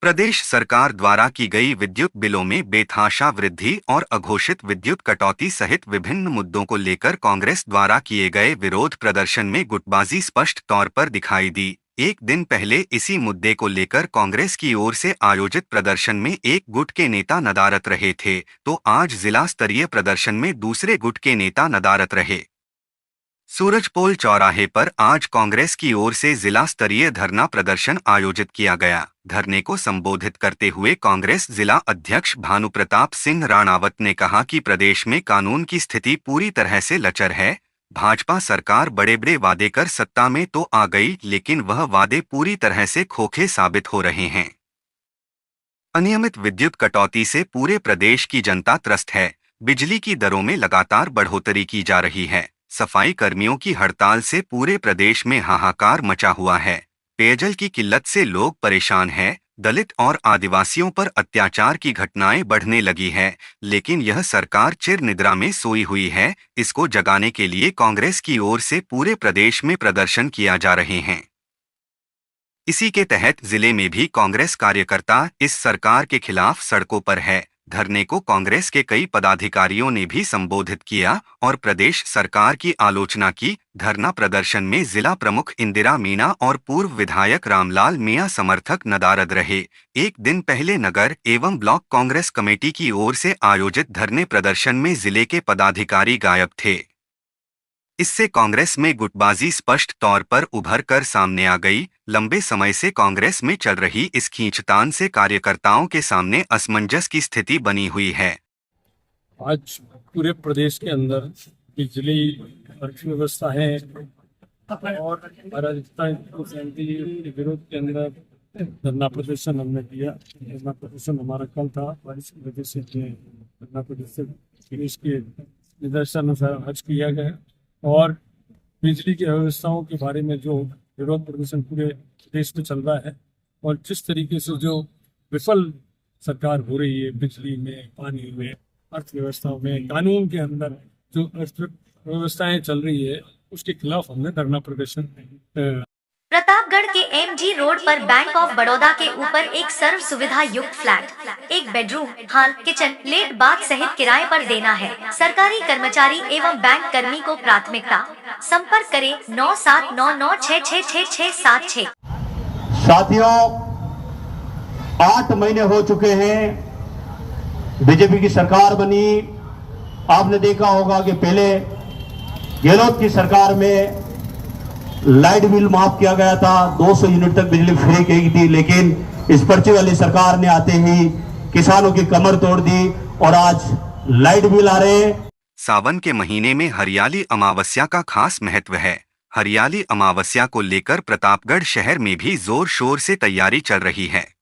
प्रदेश सरकार द्वारा की गई विद्युत बिलों में बेतहाशा वृद्धि और अघोषित विद्युत कटौती सहित विभिन्न मुद्दों को लेकर कांग्रेस द्वारा किए गए विरोध प्रदर्शन में गुटबाजी स्पष्ट तौर पर दिखाई दी। एक दिन पहले इसी मुद्दे को लेकर कांग्रेस की ओर से आयोजित प्रदर्शन में एक गुट के नेता नदारत रहे थे, तो आज जिला स्तरीय प्रदर्शन में दूसरे गुट के नेता नदारत रहे। सूरजपोल चौराहे पर आज कांग्रेस की ओर से जिला स्तरीय धरना प्रदर्शन आयोजित किया गया। धरने को संबोधित करते हुए कांग्रेस जिला अध्यक्ष भानुप्रताप सिंह राणावत ने कहा कि प्रदेश में कानून की स्थिति पूरी तरह से लचर है। भाजपा सरकार बड़े बड़े वादे कर सत्ता में तो आ गई, लेकिन वह वादे पूरी तरह से खोखे साबित हो रहे हैं। अनियमित विद्युत कटौती से पूरे प्रदेश की जनता त्रस्त है। बिजली की दरों में लगातार बढ़ोतरी की जा रही है। सफाई कर्मियों की हड़ताल से पूरे प्रदेश में हाहाकार मचा हुआ है। पेयजल की किल्लत से लोग परेशान हैं। दलित और आदिवासियों पर अत्याचार की घटनाएं बढ़ने लगी है, लेकिन यह सरकार चिर निद्रा में सोई हुई है। इसको जगाने के लिए कांग्रेस की ओर से पूरे प्रदेश में प्रदर्शन किया जा रहे हैं। इसी के तहत जिले में भी कांग्रेस कार्यकर्ता इस सरकार के खिलाफ सड़कों पर है। धरने को कांग्रेस के कई पदाधिकारियों ने भी संबोधित किया और प्रदेश सरकार की आलोचना की। धरना प्रदर्शन में जिला प्रमुख इंदिरा मीणा और पूर्व विधायक रामलाल मियां समर्थक नदारद रहे। एक दिन पहले नगर एवं ब्लॉक कांग्रेस कमेटी की ओर से आयोजित धरने प्रदर्शन में जिले के पदाधिकारी गायब थे। इससे कांग्रेस में गुटबाजी स्पष्ट तौर पर उभर कर सामने आ गई। लंबे समय से कांग्रेस में चल रही इस खींचतान से कार्यकर्ताओं के सामने असमंजस की स्थिति बनी हुई है। आज पूरे प्रदेश के अंदर बिजली अर्थव्यवस्था है और अराजकता के विरोध के अंदर धरना प्रदर्शन हमने किया। धरना प्रदर्शन हमारा कल था, बारिश की वजह से धरना प्रदर्शन देश के निर्देशानुसार अनुसार आज किया गया और बिजली की व्यवस्थाओं के बारे में जो विरोध प्रदर्शन पूरे देश में चल रहा है और जिस तरीके से जो विफल सरकार हो रही है बिजली में, पानी में, अर्थव्यवस्था में, कानून के अंदर जो अर्थव्यवस्थाएं चल रही है, उसके खिलाफ हमने धरना प्रदर्शन। प्रतापगढ़ के एमजी रोड पर बैंक ऑफ बड़ौदा के ऊपर एक सर्व सुविधा युक्त फ्लैट, एक bedroom, hall, kitchen, let bath सहित किराए पर देना है। सरकारी कर्मचारी एवं बैंक कर्मी को प्राथमिकता। संपर्क करें 9799666676। साथियों, 8 महीने हो चुके हैं बीजेपी की सरकार बनी। आपने देखा होगा कि पहले गहलोत की सरकार में लाइट बिल माफ किया गया था, 200 यूनिट तक बिजली फ्री की थी, लेकिन इस पर्ची वाली सरकार ने आते ही किसानों की कमर तोड़ दी और आज लाइट बिल आ रहे हैं। सावन के महीने में हरियाली अमावस्या का खास महत्व है। हरियाली अमावस्या को लेकर प्रतापगढ़ शहर में भी जोर शोर से तैयारी चल रही है।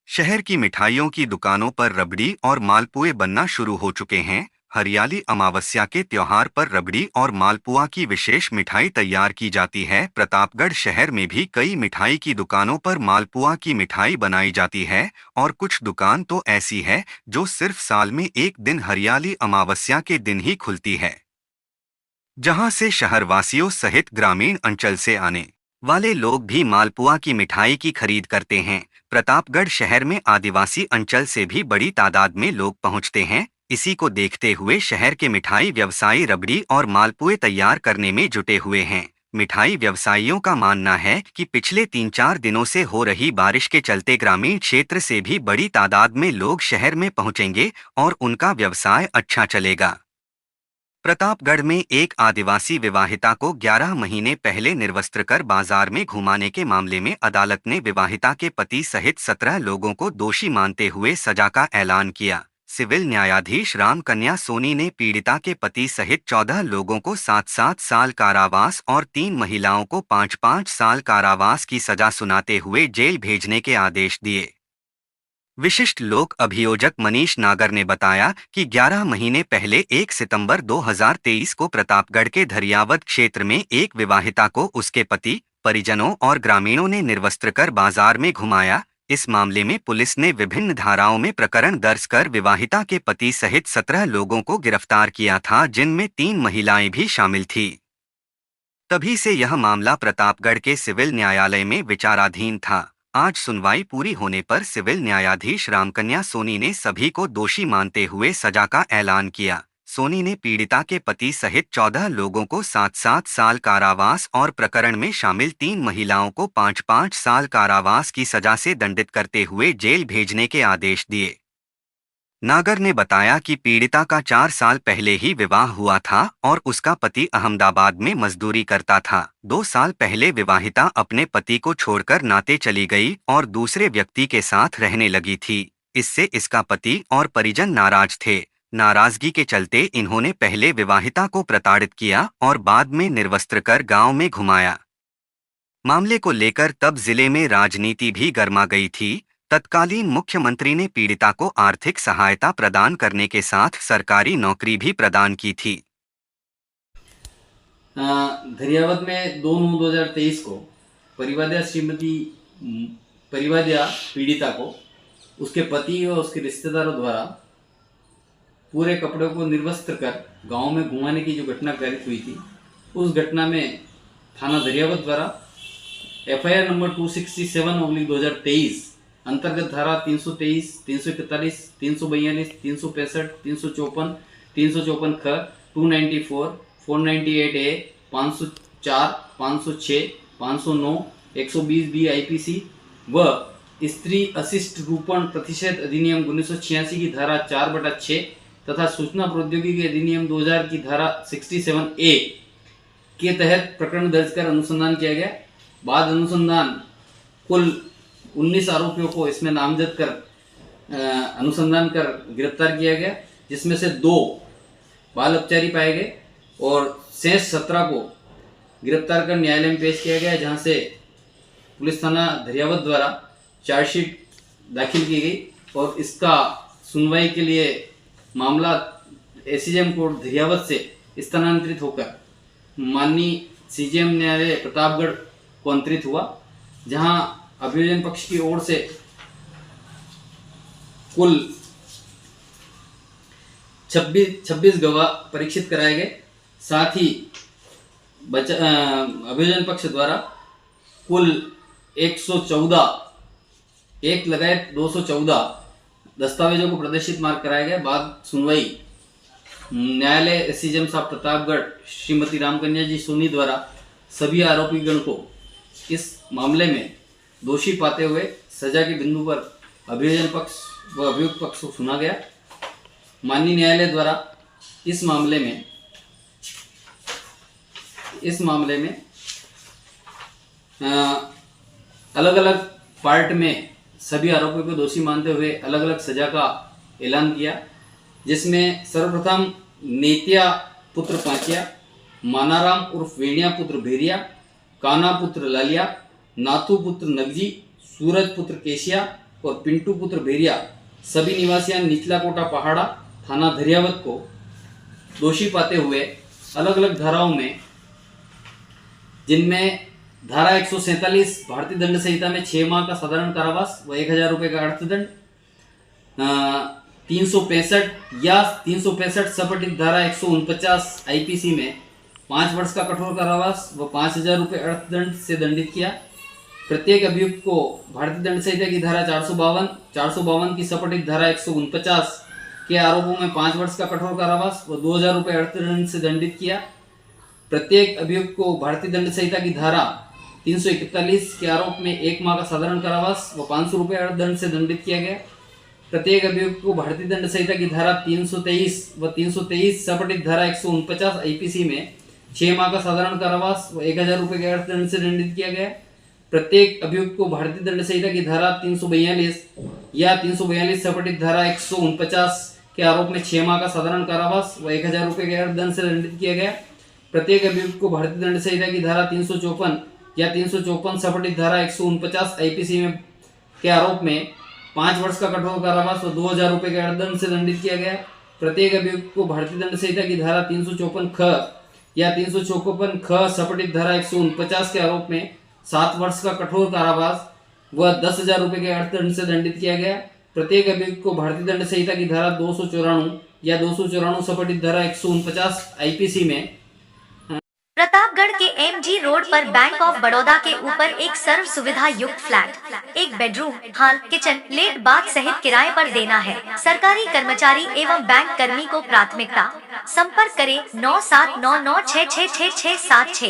शहर की मिठाइयों की दुकानों पर रबड़ी और मालपुए बनना शुरू हो चुके हैं। हरियाली अमावस्या के त्योहार पर रबड़ी और मालपुआ की विशेष मिठाई तैयार की जाती है। प्रतापगढ़ शहर में भी कई मिठाई की दुकानों पर मालपुआ की मिठाई बनाई जाती है और कुछ दुकान तो ऐसी है जो सिर्फ साल में एक दिन हरियाली अमावस्या के दिन ही खुलती है, जहां से शहरवासियों सहित ग्रामीण अंचल से आने वाले लोग भी मालपुआ की मिठाई की खरीद करते हैं। प्रतापगढ़ शहर में आदिवासी अंचल से भी बड़ी तादाद में लोग पहुंचते हैं। इसी को देखते हुए शहर के मिठाई व्यवसायी रबड़ी और मालपुए तैयार करने में जुटे हुए हैं। मिठाई व्यवसायियों का मानना है कि पिछले 3-4 दिनों से हो रही बारिश के चलते ग्रामीण क्षेत्र से भी बड़ी तादाद में लोग शहर में पहुंचेंगे और उनका व्यवसाय अच्छा चलेगा। प्रतापगढ़ में एक आदिवासी विवाहिता को 11 महीने पहले निर्वस्त्र कर बाजार में घुमाने के मामले में अदालत ने विवाहिता के पति सहित 17 लोगों को दोषी मानते हुए सजा का ऐलान किया। सिविल न्यायाधीश राम कन्या सोनी ने पीड़िता के पति सहित 14 लोगों को 7-7 साल कारावास और 3 महिलाओं को 5-5 साल कारावास की सजा सुनाते हुए जेल भेजने के आदेश दिए। विशिष्ट लोक अभियोजक मनीष नागर ने बताया कि 11 महीने पहले 1 सितंबर 2023 को प्रतापगढ़ के धरियावद क्षेत्र में एक विवाहिता को उसके पति, परिजनों और ग्रामीणों ने निर्वस्त्र कर बाजार में घुमाया। इस मामले में पुलिस ने विभिन्न धाराओं में प्रकरण दर्ज कर विवाहिता के पति सहित 17 लोगों को गिरफ्तार किया था, जिनमें 3 महिलाएं भी शामिल थी। तभी से यह मामला प्रतापगढ़ के सिविल न्यायालय में विचाराधीन था। आज सुनवाई पूरी होने पर सिविल न्यायाधीश रामकन्या सोनी ने सभी को दोषी मानते हुए सजा का ऐलान किया। सोनी ने पीड़िता के पति सहित 14 लोगों को 7-7 साल कारावास और प्रकरण में शामिल 3 महिलाओं को 5-5 साल कारावास की सजा से दंडित करते हुए जेल भेजने के आदेश दिए। नागर ने बताया कि पीड़िता का 4 साल पहले ही विवाह हुआ था और उसका पति अहमदाबाद में मजदूरी करता था। 2 साल पहले विवाहिता अपने पति को छोड़कर नाते चली गई और दूसरे व्यक्ति के साथ रहने लगी थी। इससे इसका पति और परिजन नाराज थे। नाराजगी के चलते इन्होंने पहले विवाहिता को प्रताड़ित किया और बाद में निर्वस्त्र कर गांव में घुमाया। मामले को लेकर तब जिले में राजनीति भी गर्मा गई थी। तत्कालीन मुख्यमंत्री ने पीड़िता को आर्थिक सहायता प्रदान करने के साथ सरकारी नौकरी भी प्रदान की थी। धरियावद में 2/9/2023 को परिवाद्या पीड़िता को उसके पति और उसके रिश्तेदारों द्वारा पूरे कपड़ों को निर्वस्त्र कर गांव में घुमाने की जो घटना घटित हुई थी, उस घटना में थाना दरियावद द्वारा FIR नंबर 267/2023 अंतर्गत धारा 323, 341, 342, 365, 354, 354 ख, 294, 498A, 504, 506, 509, 120B IPC व स्त्री अशिष्ट रूपण प्रतिषेध अधिनियम 1986 की धारा 4/6 तथा सूचना प्रौद्योगिकी अधिनियम 2000 की धारा 67A के तहत प्रकरण दर्ज कर अनुसंधान किया गया। बाद अनुसंधान कुल 19 आरोपियों को इसमें नामजद कर अनुसंधान कर गिरफ्तार किया गया, जिसमें से 2 बाल अपचारी पाए गए और शेष 17 को गिरफ्तार कर न्यायालय में पेश किया गया, जहां से पुलिस थाना धरियावद द्वारा चार्जशीट दाखिल की गई और इसका सुनवाई के लिए मामला SCM कोर्ट धरियावद से स्थानांतरित होकर माननीय CJM न्यायालय प्रतापगढ़ को अंतरित हुआ, जहां अभियोजन पक्ष की ओर से कुल 26 गवाह परीक्षित कराए गए। साथ ही अभियोजन पक्ष द्वारा कुल 1 लगायत 214 दस्तावेजों को प्रदर्शित मार्क कराया गया। बाद सुनवाई न्यायालय SCM साहब प्रतापगढ़ श्रीमती रामकन्या जी सोनी द्वारा सभी आरोपीगण को इस मामले में दोषी पाते हुए सजा के बिंदु पर अभियोजन पक्ष व अभियुक्त पक्ष को सुना गया। माननीय न्यायालय द्वारा इस मामले में अलग अलग पार्ट में सभी आरोपियों को दोषी मानते हुए अलग अलग सजा का ऐलान किया, जिसमें सर्वप्रथम नेतिया पुत्र पांचिया, मानाराम उर्फ वेणिया पुत्र भेरिया, काना पुत्र लालिया, नाथू पुत्र नगजी, सूरज पुत्र केशिया और पिंटू पुत्र भेरिया सभी निवासियां निचला कोटा पहाड़ा थाना धरियावद को दोषी पाते हुए अलग अलग धाराओं में, जिनमें धारा 147 भारतीय दंड संहिता में 6 माह का साधारण कारावास व 1000 रुपये का अर्थदंड, 365 या 365 सपटित धारा 149 IPC में 5 वर्ष का कठोर कारावास व 5000 रुपये अर्थदंड से दंडित किया। प्रत्येक अभियुक्त को भारतीय दंड संहिता की धारा 452 की सपटित धारा 149 के आरोपों में 5 वर्ष का कठोर कारावास व 2000 रुपये अर्थदंड से दंडित किया। प्रत्येक अभियुक्त को भारतीय दंड संहिता की धारा 341 के आरोप में 1 माह का साधारण कारावास व 500 रुपये अर्थदंड से दंडित किया गया। प्रत्येक अभियुक्त को भारतीय दंड संहिता की धारा 323 व 323 सपटित धारा 149 IPC में 6 माह का साधारण कारावास व 1000 रुपये के अर्थदंड से दंडित किया गया। प्रत्येक अभियुक्त को भारतीय दंड संहिता की धारा 342 या 342 सपटित धारा 149 के आरोप में 6 माह का साधारण कारावास व 1000 रुपये के अर्थदंड से दंडित किया गया। प्रत्येक अभियुक्त को भारतीय दंड संहिता की धारा 354 या 354 सपटित धारा 149 IPC में के आरोप में 5 वर्ष का कठोर कारावास व 2000 रुपये के अर्थदंड से दंडित किया गया। प्रत्येक अभियुक्त को भारतीय दंड संहिता की धारा 354 ख या 354 ख सपटित धारा 149 के आरोप में 7 वर्ष का कठोर कारावास व 10,000 रुपये के अर्थदंड से दंडित किया गया। प्रत्येक अभियुक्त को भारतीय दंड संहिता की धारा 294 या 294 सपटित धारा 149 IPC में प्रतापगढ़ के एमजी रोड पर बैंक ऑफ बड़ौदा के ऊपर एक सर्व सुविधा युक्त फ्लैट, एक bedroom, hall, kitchen, let bath सहित किराए पर देना है। सरकारी कर्मचारी एवं बैंक कर्मी को प्राथमिकता। संपर्क करें 9799666676।